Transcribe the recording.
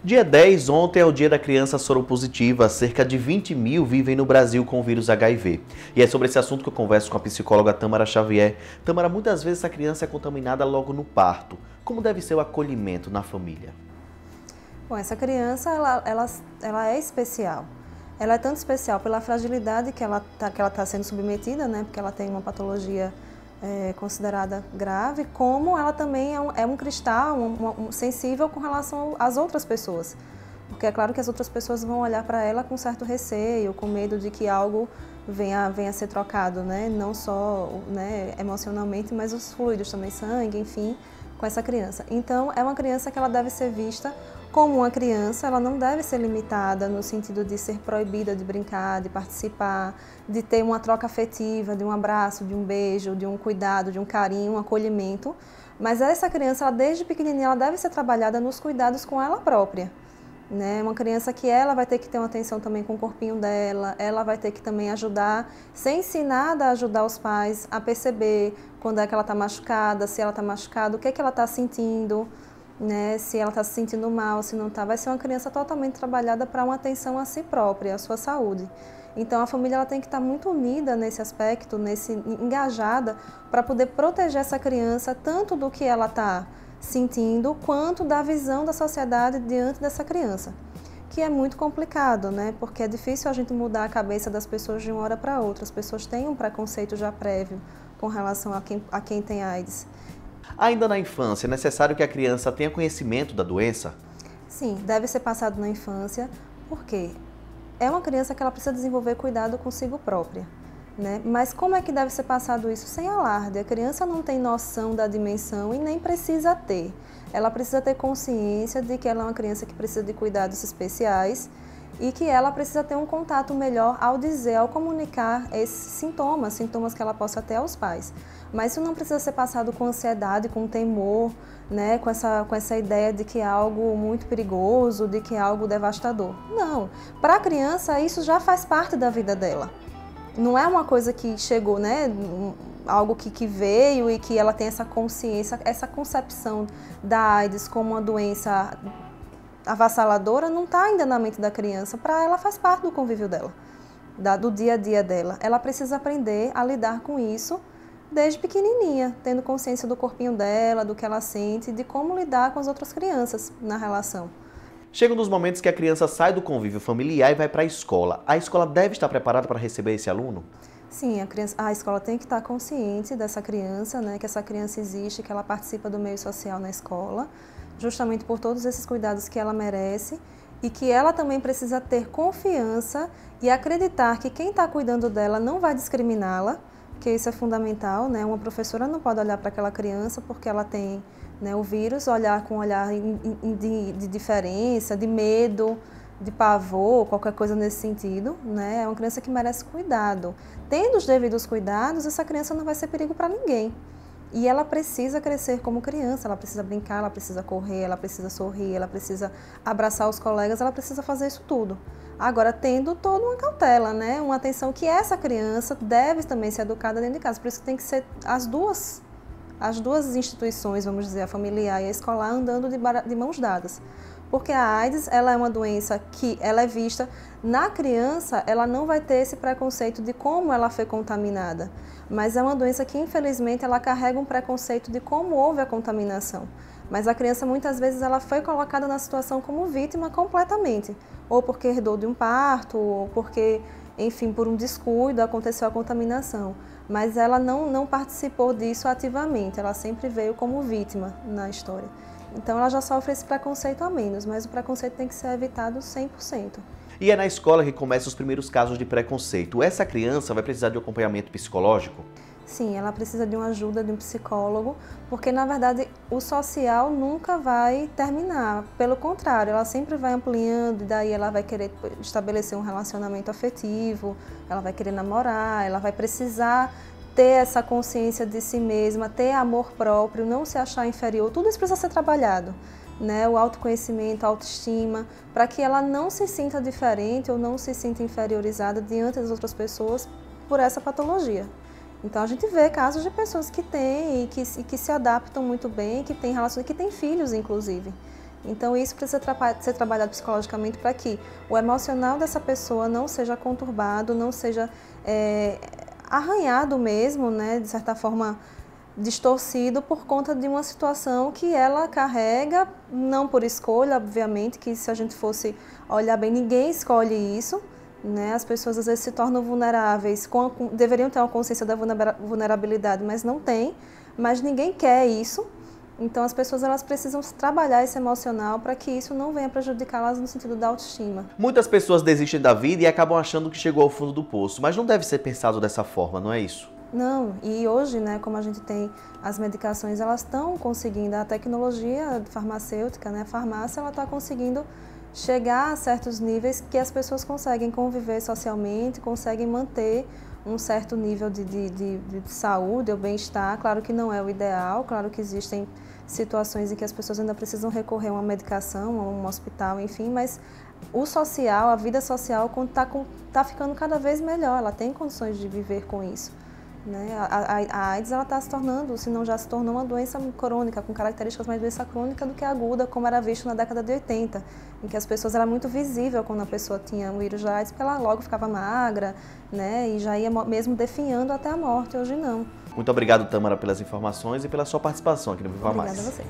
Dia 10, ontem é o dia da criança soropositiva. Cerca de 20 mil vivem no Brasil com o vírus HIV. E é sobre esse assunto que eu converso com a psicóloga Tâmara Xavier. Tâmara, muitas vezes a criança é contaminada logo no parto. Como deve ser o acolhimento na família? Bom, essa criança, ela é especial. Ela é tanto especial pela fragilidade que ela tá sendo submetida, né? Porque ela tem uma patologia considerada grave, como ela também é um cristal, sensível com relação às outras pessoas. Porque é claro que as outras pessoas vão olhar para ela com certo receio, com medo de que algo venha a ser trocado, né? Não só, né, emocionalmente, mas os fluidos também, sangue, enfim, com essa criança. Então, é uma criança que ela deve ser vista como uma criança, ela não deve ser limitada no sentido de ser proibida de brincar, de participar, de ter uma troca afetiva, de um abraço, de um beijo, de um cuidado, de um carinho, um acolhimento. Mas essa criança, ela, desde pequenininha, ela deve ser trabalhada nos cuidados com ela própria. Né? Uma criança que ela vai ter que ter uma atenção também com o corpinho dela, ela vai ter que também ajudar, ser ensinada a ajudar os pais a perceber quando é que ela está machucada, se ela está machucada, o que é que ela está sentindo, né? Se ela está se sentindo mal, se não está. Vai ser uma criança totalmente trabalhada para uma atenção a si própria, à sua saúde. Então a família ela tem que estar muito unida nesse aspecto, engajada, para poder proteger essa criança tanto do que ela está sentindo, quanto da visão da sociedade diante dessa criança, que é muito complicado, né? Porque é difícil a gente mudar a cabeça das pessoas de uma hora para outra. As pessoas têm um preconceito já prévio com relação a quem tem AIDS. Ainda na infância, é necessário que a criança tenha conhecimento da doença? Sim, deve ser passado na infância, porque é uma criança que ela precisa desenvolver cuidado consigo própria. Né? Mas como é que deve ser passado isso? Sem alarde. A criança não tem noção da dimensão e nem precisa ter. Ela precisa ter consciência de que ela é uma criança que precisa de cuidados especiais e que ela precisa ter um contato melhor ao dizer, ao comunicar esses sintomas que ela possa ter aos pais. Mas isso não precisa ser passado com ansiedade, com temor, né? com essa ideia de que é algo muito perigoso, de que é algo devastador. Não. Para a criança, isso já faz parte da vida dela. Não é uma coisa que chegou, né? Algo que veio e que ela tem essa consciência, essa concepção da AIDS como uma doença avassaladora não está ainda na mente da criança. Para ela faz parte do convívio dela, do dia a dia dela. Ela precisa aprender a lidar com isso desde pequenininha, tendo consciência do corpinho dela, do que ela sente, de como lidar com as outras crianças na relação. Chegam nos momentos que a criança sai do convívio familiar e vai para a escola. A escola deve estar preparada para receber esse aluno? Sim, a escola tem que estar consciente dessa criança, né, que essa criança existe, que ela participa do meio social na escola, justamente por todos esses cuidados que ela merece e que ela também precisa ter confiança e acreditar que quem está cuidando dela não vai discriminá-la, porque isso é fundamental, né? Uma professora não pode olhar para aquela criança porque ela tem, né, o vírus, olhar com um olhar de diferença, de medo, de pavor, qualquer coisa nesse sentido, né? É uma criança que merece cuidado. Tendo os devidos cuidados, essa criança não vai ser perigo para ninguém. E ela precisa crescer como criança, ela precisa brincar, ela precisa correr, ela precisa sorrir, ela precisa abraçar os colegas, ela precisa fazer isso tudo. Agora, tendo toda uma cautela, né? Uma atenção que essa criança deve também ser educada dentro de casa. Por isso que tem que ser as duas instituições, vamos dizer, a familiar e a escolar, andando de mãos dadas. Porque a AIDS, ela é uma doença que ela é vista na criança, ela não vai ter esse preconceito de como ela foi contaminada. Mas é uma doença que, infelizmente, ela carrega um preconceito de como houve a contaminação. Mas a criança, muitas vezes, ela foi colocada na situação como vítima completamente. Ou porque herdou de um parto, ou porque, enfim, por um descuido aconteceu a contaminação. Mas ela não participou disso ativamente, ela sempre veio como vítima na história. Então ela já sofre esse preconceito a menos, mas o preconceito tem que ser evitado 100%. E é na escola que começam os primeiros casos de preconceito. Essa criança vai precisar de acompanhamento psicológico? Sim, ela precisa de uma ajuda de um psicólogo, porque na verdade o social nunca vai terminar. Pelo contrário, ela sempre vai ampliando, e daí ela vai querer estabelecer um relacionamento afetivo, ela vai querer namorar, ela vai precisar ter essa consciência de si mesma, ter amor próprio, não se achar inferior. Tudo isso precisa ser trabalhado, né? O autoconhecimento, a autoestima, para que ela não se sinta diferente ou não se sinta inferiorizada diante das outras pessoas por essa patologia. Então a gente vê casos de pessoas que têm e que se adaptam muito bem, que têm relações, que têm filhos inclusive, Então isso precisa ser trabalhado psicologicamente para que o emocional dessa pessoa não seja conturbado, não seja arranhado mesmo, né, de certa forma distorcido por conta de uma situação que ela carrega, não por escolha, obviamente, que se a gente fosse olhar bem, ninguém escolhe isso, né? As pessoas às vezes se tornam vulneráveis, deveriam ter uma consciência da vulnerabilidade, mas não tem, mas ninguém quer isso. Então as pessoas elas precisam trabalhar esse emocional para que isso não venha prejudicá-las no sentido da autoestima. Muitas pessoas desistem da vida e acabam achando que chegou ao fundo do poço, mas não deve ser pensado dessa forma, não é isso? Não, e hoje, né, como a gente tem as medicações, elas estão conseguindo, a tecnologia farmacêutica, né, a farmácia, ela está conseguindo chegar a certos níveis que as pessoas conseguem conviver socialmente, conseguem manter um certo nível de saúde ou bem-estar. Claro que não é o ideal, claro que existem situações em que as pessoas ainda precisam recorrer a uma medicação, a um hospital, enfim, mas o social, a vida social está ficando cada vez melhor, ela tem condições de viver com isso. Né? A AIDS está se tornando, se não já se tornou, uma doença crônica, com características mais doença crônica do que aguda, como era visto na década de 80, em que as pessoas era muito visível quando a pessoa tinha o vírus da AIDS, porque ela logo ficava magra, né? E já ia mesmo definhando até a morte. Hoje não. Muito obrigado, Tâmara, pelas informações e pela sua participação aqui no Viva Mais. Obrigada a vocês.